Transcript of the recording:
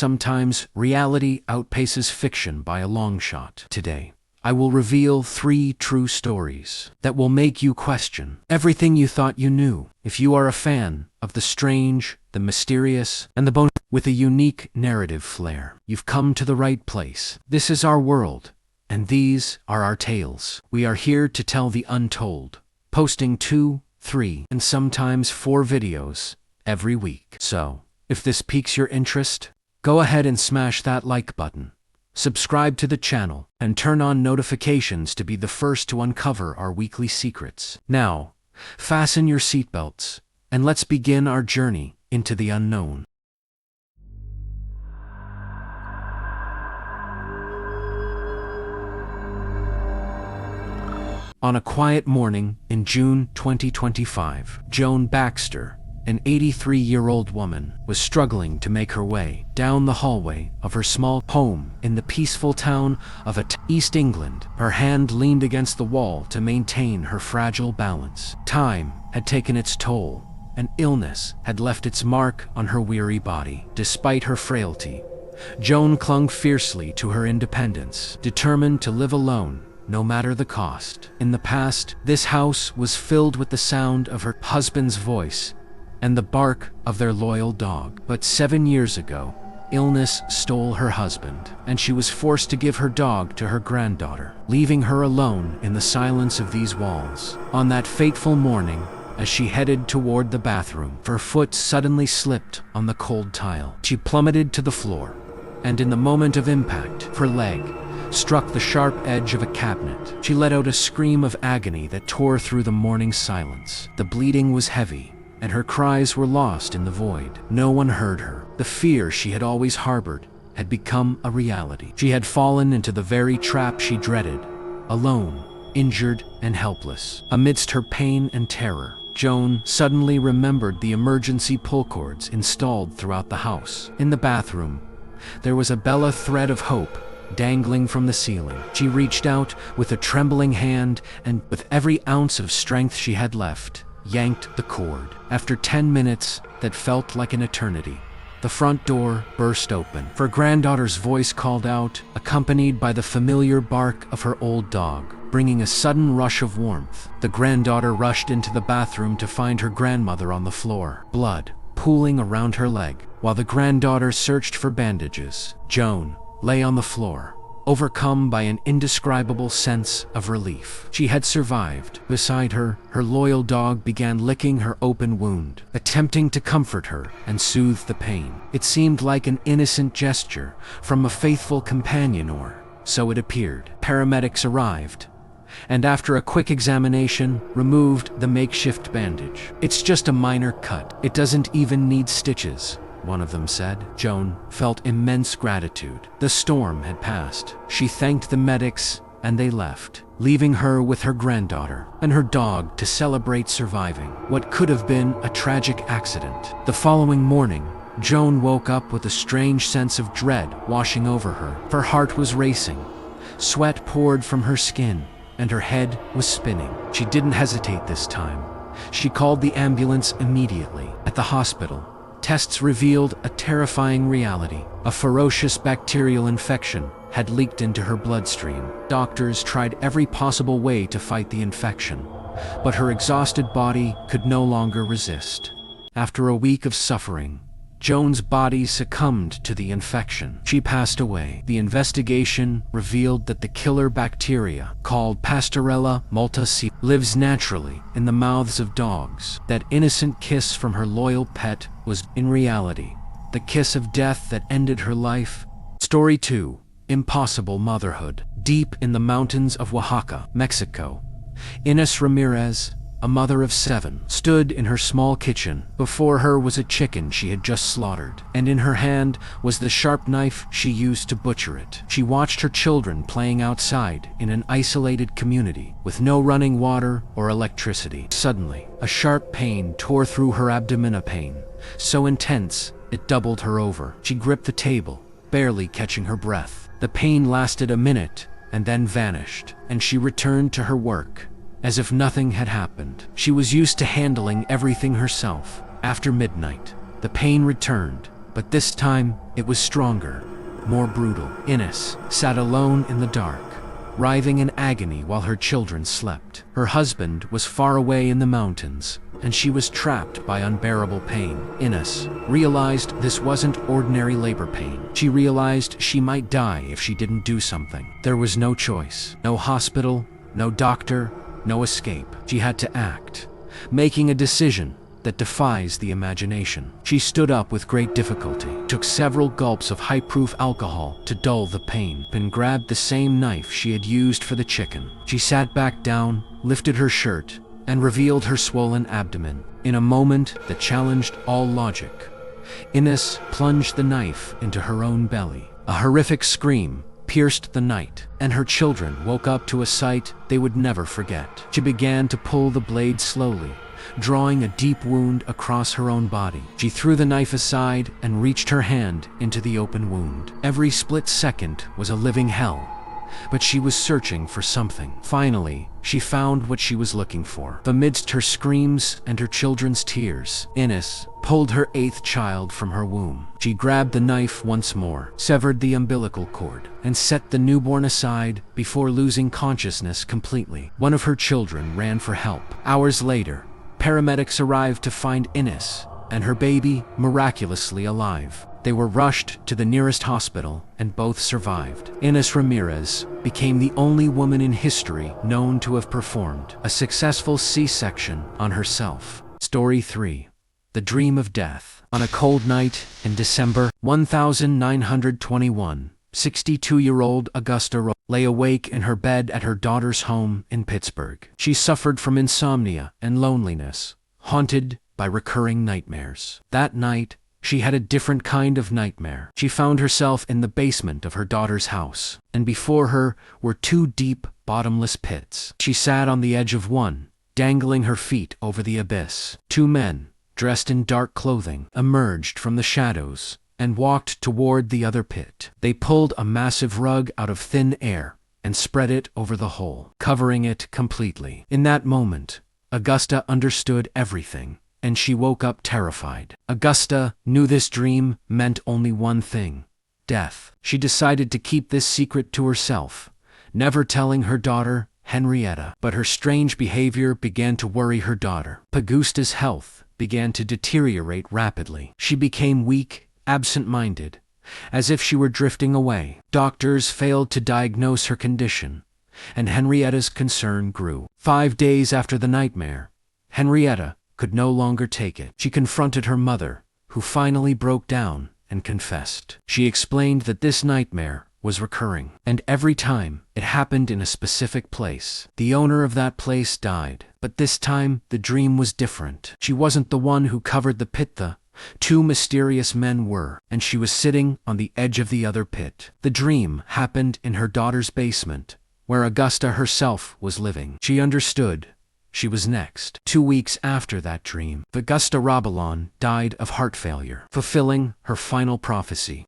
sometimes reality outpaces fiction by a long shot. Today, I will reveal 3 true stories that will make you question everything you thought you knew. If you are a fan of the strange, the mysterious, and the bone with a unique narrative flair, you've come to the right place. This is our world, and these are our tales. We are here to tell the untold, posting 2, 3, and sometimes 4 videos every week. So, if this piques your interest, go ahead and smash that like button, subscribe to the channel, and turn on notifications to be the first to uncover our weekly secrets. Now, fasten your seatbelts, and let's begin our journey into the unknown. On a quiet morning in June 2025, Joan Baxter, an 83-year-old woman, was struggling to make her way down the hallway of her small home in the peaceful town of East England. Her hand leaned against the wall to maintain her fragile balance. Time had taken its toll, and illness had left its mark on her weary body. Despite her frailty, Joan clung fiercely to her independence, determined to live alone no matter the cost. In the past, this house was filled with the sound of her husband's voice and the bark of their loyal dog. But 7 years ago, illness stole her husband, and she was forced to give her dog to her granddaughter, leaving her alone in the silence of these walls. On that fateful morning, as she headed toward the bathroom, her foot suddenly slipped on the cold tile. She plummeted to the floor, and in the moment of impact, her leg struck the sharp edge of a cabinet. She let out a scream of agony that tore through the morning silence. The bleeding was heavy, and her cries were lost in the void. No one heard her. The fear she had always harbored had become a reality. She had fallen into the very trap she dreaded, alone, injured, and helpless. Amidst her pain and terror, Joan suddenly remembered the emergency pull cords installed throughout the house. In the bathroom, there was a Bella thread of hope dangling from the ceiling. She reached out with a trembling hand and, with every ounce of strength she had left, yanked the cord. After 10 minutes that felt like an eternity, the front door burst open. Her granddaughter's voice called out, accompanied by the familiar bark of her old dog, bringing a sudden rush of warmth. The granddaughter rushed into the bathroom to find her grandmother on the floor, blood pooling around her leg. While the granddaughter searched for bandages, Joan lay on the floor, overcome by an indescribable sense of relief. She had survived. Beside her, her loyal dog began licking her open wound, attempting to comfort her and soothe the pain. It seemed like an innocent gesture from a faithful companion, or so it appeared. Paramedics arrived, and after a quick examination, removed the makeshift bandage. "It's just a minor cut. It doesn't even need stitches," one of them said. Joan felt immense gratitude. The storm had passed. She thanked the medics, and they left, leaving her with her granddaughter and her dog to celebrate surviving what could have been a tragic accident. The following morning, Joan woke up with a strange sense of dread washing over her. Her heart was racing, sweat poured from her skin, and her head was spinning. She didn't hesitate this time. She called the ambulance immediately. At the hospital, tests revealed a terrifying reality. A ferocious bacterial infection had leaked into her bloodstream. Doctors tried every possible way to fight the infection, but her exhausted body could no longer resist. After a week of suffering, Joan's body succumbed to the infection. She passed away. The investigation revealed that the killer bacteria, called Pastorella multacea, lives naturally in the mouths of dogs. That innocent kiss from her loyal pet was, in reality, the kiss of death that ended her life. Story 2. Impossible motherhood. Deep in the mountains of Oaxaca, Mexico, Inés Ramírez, a mother of 7, stood in her small kitchen. Before her was a chicken she had just slaughtered, and in her hand was the sharp knife she used to butcher it. She watched her children playing outside in an isolated community with no running water or electricity. Suddenly, a sharp pain tore through her abdomen, a pain so intense it doubled her over. She gripped the table, barely catching her breath. The pain lasted a minute and then vanished, and she returned to her work as if nothing had happened. She was used to handling everything herself. After midnight, the pain returned, but this time it was stronger, more brutal. Inés sat alone in the dark, writhing in agony while her children slept. Her husband was far away in the mountains, and she was trapped by unbearable pain. Inés realized this wasn't ordinary labor pain. She realized she might die if she didn't do something. There was no choice, no hospital, no doctor, no escape. She had to act, making a decision that defies the imagination. She stood up with great difficulty, took several gulps of high-proof alcohol to dull the pain, and grabbed the same knife she had used for the chicken. She sat back down, lifted her shirt, and revealed her swollen abdomen. In a moment that challenged all logic, Inés plunged the knife into her own belly. A horrific scream pierced the night, and her children woke up to a sight they would never forget. She began to pull the blade slowly, drawing a deep wound across her own body. She threw the knife aside and reached her hand into the open wound. Every split second was a living hell, but she was searching for something. Finally, she found what she was looking for. Amidst her screams and her children's tears, Inés pulled her 8th child from her womb. She grabbed the knife once more, severed the umbilical cord, and set the newborn aside before losing consciousness completely. One of her children ran for help. Hours later, paramedics arrived to find Inés and her baby miraculously alive. They were rushed to the nearest hospital and both survived. Inés Ramírez became the only woman in history known to have performed a successful C-section on herself. Story 3. The Dream of Death. On a cold night in December 1921, 62-year-old Augusta lay awake in her bed at her daughter's home in Pittsburgh. She suffered from insomnia and loneliness, haunted by recurring nightmares. That night, she had a different kind of nightmare. She found herself in the basement of her daughter's house, and before her were 2 deep, bottomless pits. She sat on the edge of one, dangling her feet over the abyss. 2 men, dressed in dark clothing, emerged from the shadows and walked toward the other pit. They pulled a massive rug out of thin air and spread it over the hole, covering it completely. In that moment, Augusta understood everything, and she woke up terrified. Augusta knew this dream meant only one thing: death. She decided to keep this secret to herself, never telling her daughter, Henrietta. But her strange behavior began to worry her daughter. Augusta's health began to deteriorate rapidly. She became weak, absent-minded, as if she were drifting away. Doctors failed to diagnose her condition, and Henrietta's concern grew. 5 days after the nightmare, Henrietta could no longer take it. She confronted her mother, who finally broke down and confessed. She explained that this nightmare was recurring, and every time it happened in a specific place. The owner of that place died, but this time the dream was different. She wasn't the one who covered the pit. The 2 mysterious men were, and she was sitting on the edge of the other pit. The dream happened in her daughter's basement, where Augusta herself was living. She understood. She was next. 2 weeks after that dream, Augusta Rabelon died of heart failure, fulfilling her final prophecy.